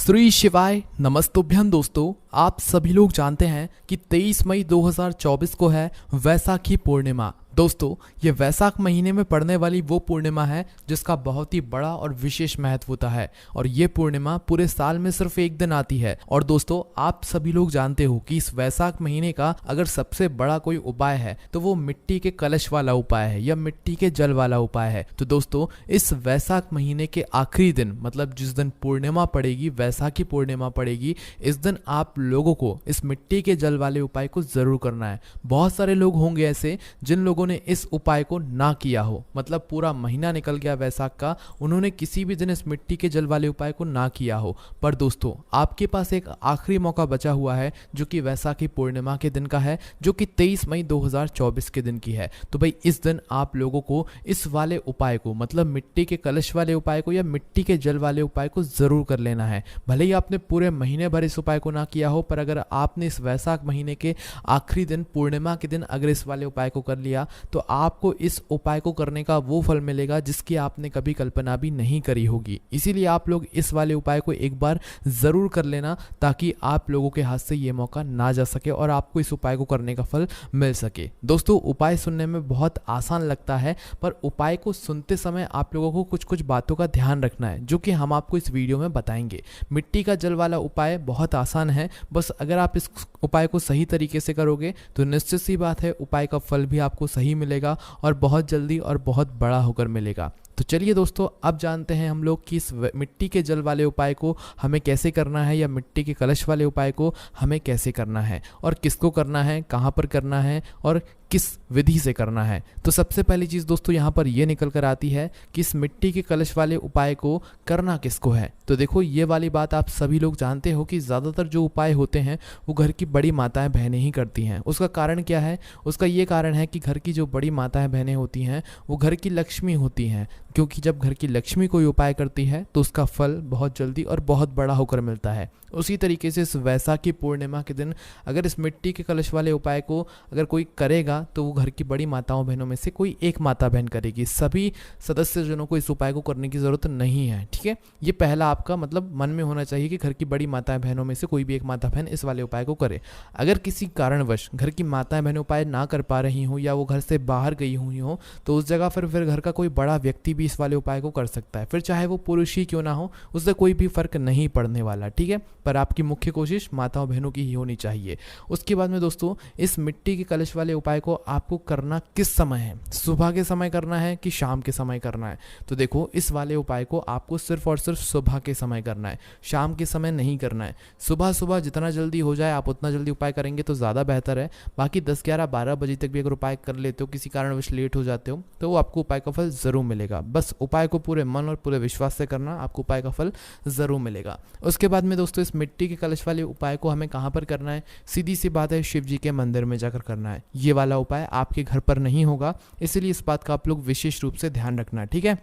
श्री शिवाय नमस्तुभ्यं दोस्तों। आप सभी लोग जानते हैं कि 23 मई 2024 को है वैसाखी पूर्णिमा। दोस्तों ये वैसाख महीने में पड़ने वाली वो पूर्णिमा है जिसका बहुत ही बड़ा और विशेष महत्व होता है और ये पूर्णिमा पूरे साल में सिर्फ एक दिन आती है। और दोस्तों आप सभी लोग जानते हो कि इस वैसाख महीने का अगर सबसे बड़ा कोई उपाय है तो वो मिट्टी के कलश वाला उपाय है या मिट्टी के जल वाला उपाय है। तो दोस्तों इस वैसाख महीने के आखिरी दिन मतलब जिस दिन पूर्णिमा पड़ेगी, वैसाखी पूर्णिमा पड़ेगी, इस दिन आप लोगों को इस मिट्टी के जल वाले उपाय को जरूर करना है। बहुत सारे लोग होंगे ऐसे जिन लोगों ने इस उपाय को ना किया हो, मतलब पूरा महीना निकल गया वैसाख का, उन्होंने किसी भी दिन इस मिट्टी के जल वाले उपाय को ना किया हो। पर दोस्तों आपके पास एक आखिरी मौका बचा हुआ है जो कि वैसाखी पूर्णिमा के दिन का है, जो कि 23 मई 2024 के दिन की है। तो भाई इस दिन आप लोगों को इस वाले उपाय को मतलब मिट्टी के कलश वाले उपाय को या मिट्टी के जल वाले उपाय को जरूर कर लेना है। भले ही आपने पूरे महीने भर इस उपाय को ना किया हो, पर अगर आपने इस वैसाख महीने के आखिरी दिन पूर्णिमा के दिन अगर इस वाले उपाय को कर लिया तो आपको इस उपाय को करने का वो फल मिलेगा जिसकी आपने कभी कल्पना भी नहीं करी होगी। इसीलिए आप लोग इस वाले उपाय को एक बार जरूर कर लेना ताकि आप लोगों के हाथ से ये मौका ना जा सके और आपको इस उपाय को करने का फल मिल सके। दोस्तों उपाय सुनने में बहुत आसान लगता है, पर उपाय को सुनते समय आप लोगों को कुछ कुछ बातों का ध्यान रखना है जो कि हम आपको इस वीडियो में बताएंगे। मिट्टी का जल वाला उपाय बहुत आसान है, बस अगर आप इस उपाय को सही तरीके से करोगे तो निश्चित सी बात है उपाय का फल भी आपको सही मिलेगा और बहुत जल्दी और बहुत बड़ा होकर मिलेगा। तो चलिए दोस्तों अब जानते हैं हम लोग कि इस मिट्टी के जल वाले उपाय को हमें कैसे करना है या मिट्टी के कलश वाले उपाय को हमें कैसे करना है और किसको करना है, कहाँ पर करना है और किस विधि से करना है। तो सबसे पहली चीज़ दोस्तों यहाँ पर ये निकल कर आती है कि इस मिट्टी के कलश वाले उपाय को करना किसको है। तो देखो ये वाली बात आप सभी लोग जानते हो कि ज़्यादातर जो उपाय होते हैं वो घर की बड़ी माताएं बहनें ही करती हैं। उसका कारण क्या है? उसका ये कारण है कि घर की जो बड़ी माताएं बहनें होती हैं वो घर की लक्ष्मी होती हैं, क्योंकि जब घर की लक्ष्मी कोई उपाय करती है तो उसका फल बहुत जल्दी और बहुत बड़ा होकर मिलता है। उसी तरीके से इस वैसाखी पूर्णिमा के दिन अगर इस मिट्टी के कलश वाले उपाय को अगर कोई करेगा तो वो घर की बड़ी माताओं बहनों में से कोई एक माता बहन करेगी। सभी सदस्यजनों को इस उपाय को करने की ज़रूरत नहीं है, ठीक है। ये पहला आपका मतलब मन में होना चाहिए कि घर की बड़ी माताएं बहनों में से कोई भी एक माता बहन इस वाले उपाय को करे। अगर किसी कारणवश घर की माताएं बहनें उपाय ना कर पा रही हों या वो घर से बाहर गई हुई हों तो उस जगह फिर घर का कोई बड़ा व्यक्ति भी इस वाले उपाय को कर सकता है, फिर चाहे वो पुरुष ही क्यों ना हो, उससे कोई भी फर्क नहीं पड़ने वाला, ठीक है। पर आपकी मुख्य कोशिश माताओं बहनों की ही होनी चाहिए। उसके बाद में दोस्तों इस मिट्टी के कलश वाले उपाय को आपको करना किस समय है? सुबह के समय करना है कि शाम के समय करना है? तो देखो इस वाले उपाय को आपको सिर्फ और सिर्फ सुबह के समय करना है, शाम के समय नहीं करना है। सुबह सुबह जितना जल्दी हो जाए आप उतना जल्दी उपाय करेंगे तो ज़्यादा बेहतर है। बाकी 10, 11, 12 बजे तक भी अगर उपाय कर लेते हो, किसी कारणवश लेट हो जाते हो, तो वो आपको उपाय का फल ज़रूर मिलेगा। बस उपाय को पूरे मन और पूरे विश्वास से करना, आपको उपाय का फल ज़रूर मिलेगा। उसके बाद में दोस्तों इस मिट्टी के कलश वाले उपाय को हमें कहाँ पर करना है? सीधी सी बात है, शिव जी के मंदिर में जाकर करना है। ये वाला उपाय आपके घर पर नहीं होगा, इसलिए इस बात का आप लोग विशेष रूप से ध्यान रखना, ठीक है।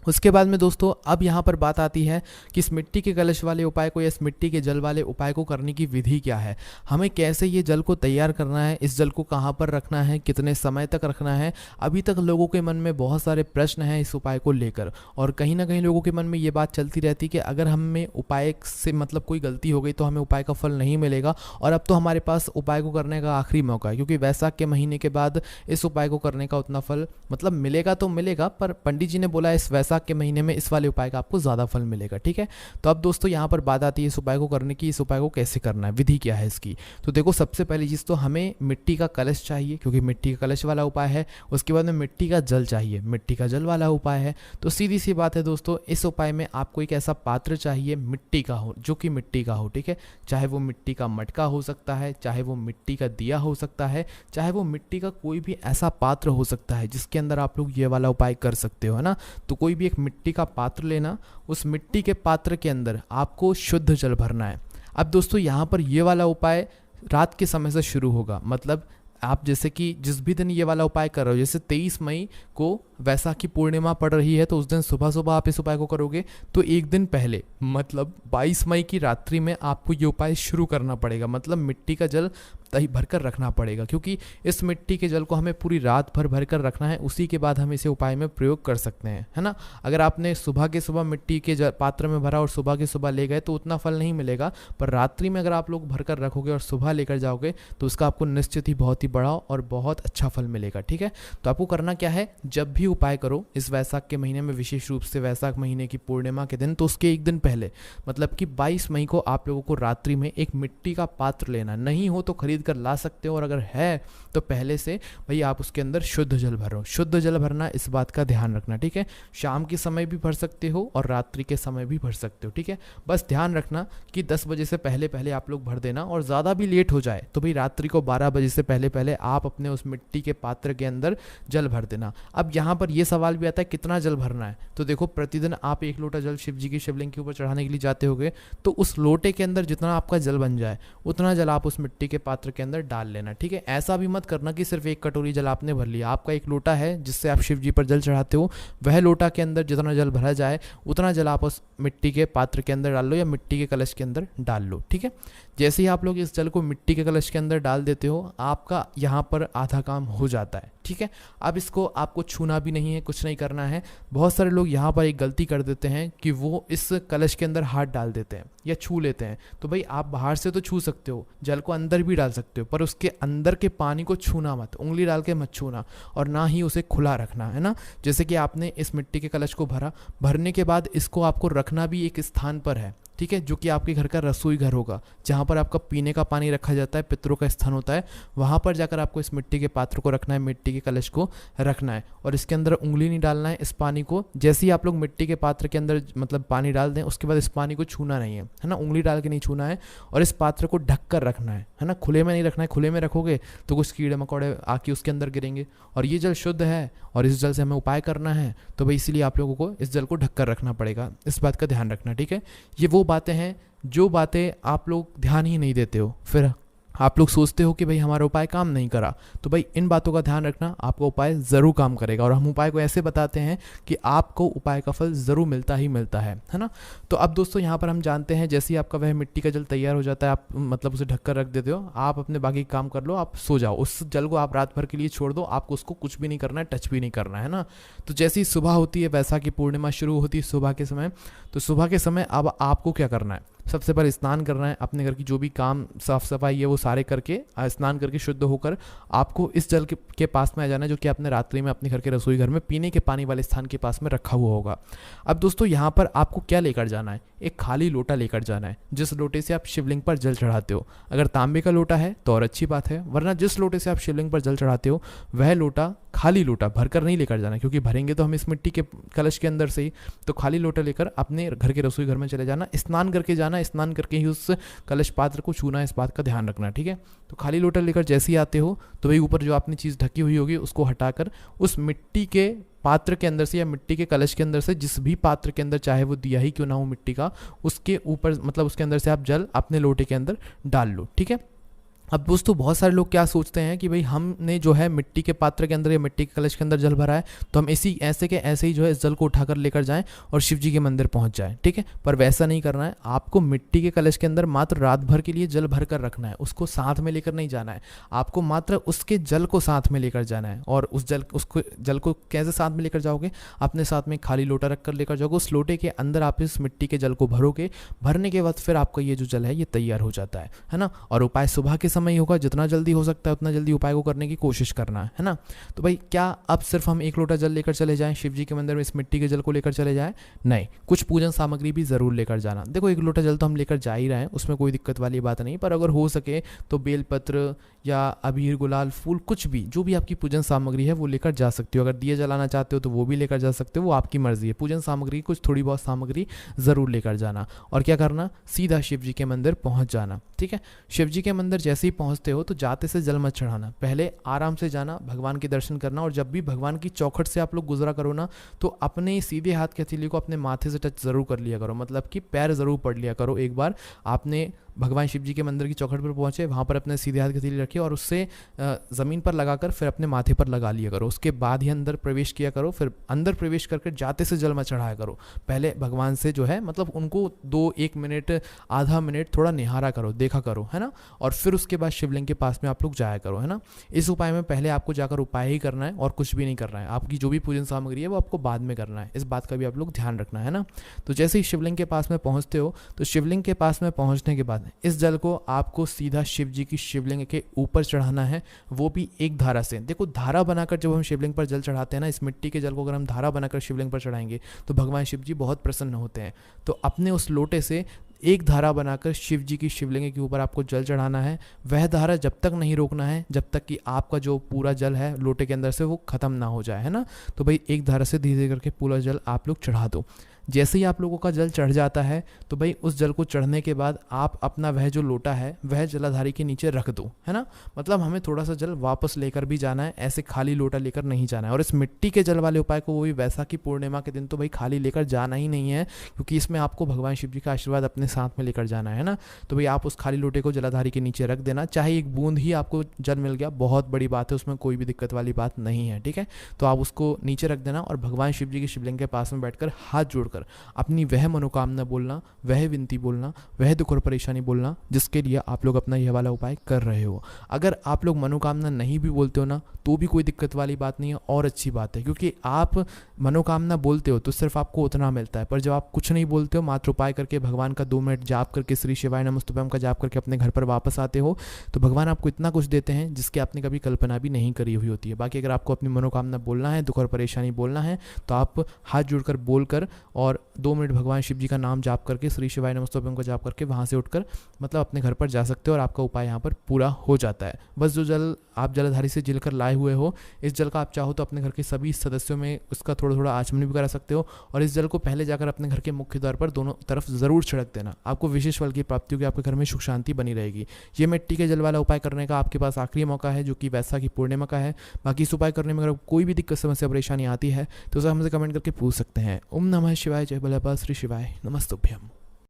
उसके बाद में दोस्तों अब यहाँ पर बात आती है कि इस मिट्टी के कलश वाले उपाय को या इस मिट्टी के जल वाले उपाय को करने की विधि क्या है, हमें कैसे ये जल को तैयार करना है, इस जल को कहाँ पर रखना है, कितने समय तक रखना है। अभी तक लोगों के मन में बहुत सारे प्रश्न हैं इस उपाय को लेकर और कहीं ना कहीं लोगों के मन में ये बात चलती रहती है कि अगर हमें उपाय से मतलब कोई गलती हो गई तो हमें उपाय का फल नहीं मिलेगा और अब तो हमारे पास उपाय को करने का आखिरी मौका है, क्योंकि वैसाख के महीने के बाद इस उपाय को करने का उतना फल मतलब मिलेगा तो मिलेगा, पर पंडित जी ने बोला इस वैसाख के महीने में इस वाले उपाय का आपको ज़्यादा फल मिलेगा, ठीक है। तो अब दोस्तों यहाँ पर बात आती है इस उपाय को करने की, इस उपाय को कैसे करना है, विधि क्या है इसकी। तो देखो सबसे पहली चीज़ तो हमें मिट्टी का कलश चाहिए, क्योंकि मिट्टी का कलश वाला उपाय है। उसके बाद में मिट्टी का जल चाहिए, मिट्टी का जल वाला उपाय है। तो सीधी सी बात है दोस्तों, इस उपाय में आपको एक ऐसा पात्र चाहिए मिट्टी का हो, जो कि मिट्टी का हो, ठीक है। चाहे वो मिट्टी का मटका हो सकता है, चाहे वो मिट्टी का दिया हो सकता है, चाहे वो मिट्टी का कोई भी ऐसा पात्र हो सकता है जिसके अंदर आप लोग ये वाला उपाय कर सकते हो, है ना। तो कोई भी एक मिट्टी का पात्र लेना, उस मिट्टी के पात्र के अंदर आपको शुद्ध जल भरना है। अब दोस्तों यहाँ पर ये वाला उपाय रात के समय से शुरू होगा, मतलब आप जैसे कि जिस भी दिन ये वाला उपाय कर रहे हो, जैसे 23 मई को वैसाखी पूर्णिमा पड़ रही है तो उस दिन सुबह सुबह आप इस उपाय को करोगे तो एक दिन पहले मतलब 22 मई की रात्रि में आपको ये उपाय शुरू करना पड़ेगा। मतलब मिट्टी का जल तही भरकर रखना पड़ेगा, क्योंकि इस मिट्टी के जल को हमें पूरी रात भर भरकर रखना है, उसी के बाद हम इसे उपाय में प्रयोग कर सकते हैं, है ना। अगर आपने सुबह के सुबह मिट्टी के पात्र में भरा और सुबह के सुबह ले गए तो उतना फल नहीं मिलेगा, पर रात्रि में अगर आप लोग भरकर रखोगे और सुबह लेकर जाओगे तो उसका आपको निश्चित ही बहुत ही बड़ा और बहुत अच्छा फल मिलेगा। ठीक है, तो आपको करना क्या है, जब भी उपाय करो इस वैशाख के महीने में, विशेष रूप से वैशाख महीने की पूर्णिमा के दिन, तो उसके एक दिन पहले मतलब कि 22 मई को आप लोगों को रात्रि में एक मिट्टी का पात्र लेना, नहीं हो तो खरीद कर ला सकते हो, और अगर है तो पहले से भाई आप उसके अंदर शुद्ध जल भरो। शुद्ध जल भरना, इस बात का ध्यान रखना। ठीक है, शाम के समय भी भर सकते हो और रात्रि के समय भी भर सकते हो। ठीक है, बस ध्यान रखना कि 10 बजे से पहले पहले आप लोग भर देना, और ज़्यादा भी लेट हो जाए तो भाई रात्रि को 12 बजे से पहले पहले आप अपने उस मिट्टी के पात्र के अंदर जल भर देना। अब यहाँ पर ये सवाल भी आता है कितना जल भरना है, तो देखो प्रतिदिन आप 1 लोटा जल शिव जी की शिवलिंग के ऊपर चढ़ाने के लिए जाते होगे, तो उस लोटे के अंदर जितना आपका जल बन जाए उतना जल आप उस मिट्टी के पात्र के अंदर डाल लेना। ठीक है, ऐसा भी मत करना कि सिर्फ 1 कटोरी जल आपने भर लिया। आपका एक लोटा है जिससे आप शिव जी पर जल चढ़ाते हो, वह लोटा के अंदर जितना जल भरा जाए उतना जल आप उस मिट्टी के पात्र के अंदर डाल लो या मिट्टी के कलश के अंदर डाल लो। ठीक है, जैसे ही आप लोग इस जल को मिट्टी के कलश के अंदर डाल देते हो, आपका यहाँ पर आधा काम हो जाता है। ठीक है, अब इसको आपको छूना भी नहीं है, कुछ नहीं करना है। बहुत सारे लोग यहाँ पर एक गलती कर देते हैं कि वो इस कलश के अंदर हाथ डाल देते हैं या छू लेते हैं। तो भाई आप बाहर से तो छू सकते हो, जल को अंदर भी डाल सकते हो, पर उसके अंदर के पानी को छूना मत, उंगली डाल के मत छूना, और ना ही उसे खुला रखना, है ना। जैसे कि आपने इस मिट्टी के कलश को भरा, भरने के बाद इसको आपको रखना भी एक स्थान पर है। ठीक है, जो कि आपके घर का रसोई घर होगा, जहाँ पर आपका पीने का पानी रखा जाता है, पितरों का स्थान होता है, वहाँ पर जाकर आपको इस मिट्टी के पात्र को रखना है, मिट्टी के कलश को रखना है, और इसके अंदर उंगली नहीं डालना है। इस पानी को जैसे ही आप लोग मिट्टी के पात्र के अंदर मतलब पानी डाल दें, उसके बाद इस पानी को छूना नहीं है ना, उंगली डाल के नहीं छूना है, और इस पात्र को ढक कर रखना है ना, खुले में नहीं रखना है। खुले में रखोगे तो कुछ कीड़े मकोड़े आके उसके अंदर गिरेंगे, और ये जल शुद्ध है और इस जल से हमें उपाय करना है, तो भाई इसीलिए आप लोगों को इस जल को ढक कर रखना पड़ेगा। इस बात का ध्यान रखना। ठीक है, ये वो बातें हैं जो बातें आप लोग ध्यान ही नहीं देते हो, फिर आप लोग सोचते हो कि भाई हमारा उपाय काम नहीं करा, तो भाई इन बातों का ध्यान रखना, आपका उपाय ज़रूर काम करेगा। और हम उपाय को ऐसे बताते हैं कि आपको उपाय का फल ज़रूर मिलता ही मिलता है ना। तो अब दोस्तों यहाँ पर हम जानते हैं, जैसे ही आपका वह मिट्टी का जल तैयार हो जाता है, आप मतलब उसे ढककर रख देते हो, आप अपने बाकी काम कर लो, आप सो जाओ। उस जल को आप रात भर के लिए छोड़ दो, आपको उसको कुछ भी नहीं करना है, टच भी नहीं करना है ना। तो जैसे ही सुबह होती है, वैसाखी पूर्णिमा शुरू होती है सुबह के समय, तो सुबह के समय अब आपको क्या करना है, सबसे पहले स्नान करना है, अपने घर की जो भी काम साफ सफाई है वो सारे करके स्नान करके शुद्ध होकर आपको इस जल के पास में आ जाना है, जो कि आपने रात्रि में अपने घर के रसोई घर में पीने के पानी वाले स्थान के पास में रखा हुआ होगा। अब दोस्तों यहाँ पर आपको क्या लेकर जाना है, एक खाली लोटा लेकर जाना है, जिस लोटे से आप शिवलिंग पर जल चढ़ाते हो। अगर तांबे का लोटा है तो और अच्छी बात है, वरना जिस लोटे से आप शिवलिंग पर जल चढ़ाते हो वह लोटा, खाली लोटा भरकर नहीं लेकर जाना, क्योंकि भरेंगे तो हम इस मिट्टी के कलश के अंदर से ही, तो खाली लोटा लेकर अपने घर के रसोई घर में चले जाना, स्नान करके जाना, स्नान करके ही उस कलश पात्र को छूना, इस बात का ध्यान रखना। ठीक है, तो खाली लोटा लेकर जैसे ही आते हो तो भाई ऊपर जो आपने चीज़ ढकी हुई होगी उसको हटाकर उस मिट्टी के पात्र के अंदर से या मिट्टी के कलश के अंदर से, जिस भी पात्र के अंदर, चाहे वो दिया ही क्यों ना हो मिट्टी का, उसके ऊपर मतलब उसके अंदर से आप जल अपने लोटे के अंदर डाल लो। ठीक है, अब दोस्तों बहुत सारे लोग क्या सोचते हैं कि भाई हमने जो है मिट्टी के पात्र के अंदर या मिट्टी के कलश के अंदर जल भरा है, तो हम ऐसे के ऐसे ही जो है इस जल को उठाकर लेकर जाएं और शिव जी के मंदिर पहुंच जाएं। ठीक है, पर वैसा नहीं करना है। आपको मिट्टी के कलश के अंदर मात्र रात भर के लिए जल भर कर रखना है, उसको साथ में लेकर नहीं जाना है। आपको मात्र उसके जल को साथ में लेकर जाना है। और उस जल को कैसे साथ में लेकर जाओगे, अपने साथ में खाली लोटा रख कर लेकर जाओगे, उस लोटे के अंदर आप इस मिट्टी के जल को भरोगे, भरने के बाद फिर आपका ये जो जल है ये तैयार हो जाता है ना। और उपाय सुबह के समय ही होगा, जितना जल्दी हो सकता है उतना जल्दी उपाय को करने की कोशिश करना है ना। तो भाई क्या अब सिर्फ हम 1 लोटा जल लेकर चले जाएं शिव जी के मंदिर में, इस मिट्टी के जल को लेकर चले जाएं? नहीं, कुछ पूजन सामग्री भी ज़रूर लेकर जाना। देखो 1 लोटा जल तो हम लेकर जा ही रहे हैं, उसमें कोई दिक्कत वाली बात नहीं, पर अगर हो सके तो बेलपत्र या अबीर गुलाल फूल, कुछ भी जो भी आपकी पूजन सामग्री है वो लेकर जा सकते हो। अगर दिए जलाना चाहते हो तो वो भी लेकर जा सकते हो, वो आपकी मर्जी है। पूजन सामग्री कुछ थोड़ी बहुत सामग्री ज़रूर लेकर जाना। और क्या करना, सीधा शिव जी के मंदिर पहुंच जाना। ठीक है, शिव जी के मंदिर जैसे ही पहुंचते हो तो जाते से जल मत चढ़ाना, पहले आराम से जाना, भगवान के दर्शन करना। और जब भी भगवान की चौखट से आप लोग गुजरा करो ना, तो अपने सीधे हाथ की हथेली को अपने माथे से टच ज़रूर कर लिया करो, मतलब कि पैर ज़रूर पढ़ लिया करो एक बार। आपने भगवान शिव जी के मंदिर की चौखट पर पहुँचे, वहाँ पर अपने सीधे हाथ की हथेली रखिए और उससे ज़मीन पर लगाकर फिर अपने माथे पर लगा लिया करो। उसके बाद ही अंदर प्रवेश किया करो। फिर अंदर प्रवेश करके जाते से जल मत चढ़ाया करो। पहले भगवान से जो है मतलब उनको 2-1 मिनट, आधा मिनट थोड़ा निहारा करो, देखा करो, है ना। और फिर उसके बाद शिवलिंग के पास में आप लोग जाया करो, है ना। इस उपाय में पहले आपको जाकर उपाय ही करना है और कुछ भी नहीं करना है। आपकी जो भी पूजन सामग्री है वो आपको बाद में करना है, इस बात का भी आप लोग ध्यान रखना है ना। तो जैसे ही शिवलिंग के पास में पहुंचते हो तो शिवलिंग के पास में पहुंचने के बाद इस जल को आपको सीधा शिव जी की शिवलिंग के ऊपर चढ़ाना है, वो भी एक धारा से। देखो धारा बनाकर जब हम शिवलिंग पर जल चढ़ाते हैं ना, इस मिट्टी के जल को अगर हम धारा बनाकर शिवलिंग पर चढ़ाएंगे तो भगवान शिव जी बहुत प्रसन्न होते हैं। तो अपने उस लोटे से एक धारा बनाकर शिव जी की शिवलिंग के ऊपर आपको जल चढ़ाना है। वह धारा जब तक नहीं रोकना है जब तक कि आपका जो पूरा जल है लोटे के अंदर से वो ख़त्म ना हो जाए, है ना। तो भाई एक धारा से धीरे धीरे करके पूरा जल आप लोग चढ़ा दो। जैसे ही आप लोगों का जल चढ़ जाता है तो भाई उस जल को चढ़ने के बाद आप अपना वह जो लोटा है वह जलाधारी के नीचे रख दो, है ना। मतलब हमें थोड़ा सा जल वापस लेकर भी जाना है, ऐसे खाली लोटा लेकर नहीं जाना है। और इस मिट्टी के जल वाले उपाय को वो भी वैसाखी पूर्णिमा के दिन तो भाई खाली लेकर जाना ही नहीं है, क्योंकि इसमें आपको भगवान शिव जी का आशीर्वाद अपने साथ में लेकर जाना है ना। तो भाई आप उस खाली लोटे को जलाधारी के नीचे रख देना, चाहे एक बूंद ही आपको जल मिल गया बहुत बड़ी बात है, उसमें कोई भी दिक्कत वाली बात नहीं है, ठीक है। तो आप उसको नीचे रख देना और भगवान शिव जी की शिवलिंग के पास में बैठकर हाथ जोड़कर अपनी वह मनोकामना बोलना, वह विनती बोलना, वह दुख और परेशानी बोलना जिसके लिए आप लोग अपना यह वाला उपाय कर रहे हो। अगर आप लोग मनोकामना नहीं भी बोलते हो ना तो भी कोई दिक्कत वाली बात नहीं है और अच्छी बात है, क्योंकि आप मनोकामना बोलते हो तो सिर्फ आपको उतना मिलता है। पर जब आप कुछ नहीं बोलते हो, मात्र उपाय करके भगवान का 2 मिनट जाप करके श्री शिवाय नमस्तुभ्यम का जाप करके अपने घर पर वापस आते हो तो भगवान आपको इतना कुछ देते हैं जिसकी आपने कभी कल्पना भी नहीं करी हुई होती है। बाकी अगर आपको अपनी मनोकामना बोलना है, दुख और परेशानी बोलना है, तो आप हाथ जोड़कर बोलकर और 2 मिनट भगवान शिव जी का नाम जाप करके श्री शिवाय नमस्तुभ्यम का जाप करके वहाँ से उठकर मतलब अपने घर पर जा सकते हो और आपका उपाय यहाँ पर पूरा हो जाता है। बस जो जल आप जलधारी से जिलकर लाए हुए हो, इस जल का आप चाहो तो अपने घर के सभी सदस्यों में उसका थोड़ा थोड़ा आचमन भी करा सकते हो। और इस जल को पहले जाकर अपने घर के मुख्य द्वार पर दोनों तरफ ज़रूर छिड़क देना, आपको विशेष फल की प्राप्ति होगी, आपके घर में सुख शांति बनी रहेगी। ये मिट्टी के जल वाला उपाय करने का आपके पास आखिरी मौका है जो कि वैसाखी पूर्णिमा का है। बाकी इस उपाय करने में अगर कोई भी दिक्कत समस्या परेशानी आती है तो उसे हमसे कमेंट करके पूछ सकते हैं। ओम नमः शिवाय, जय भोलेबाबा, श्री शिवाय नमस्तुभ्यम।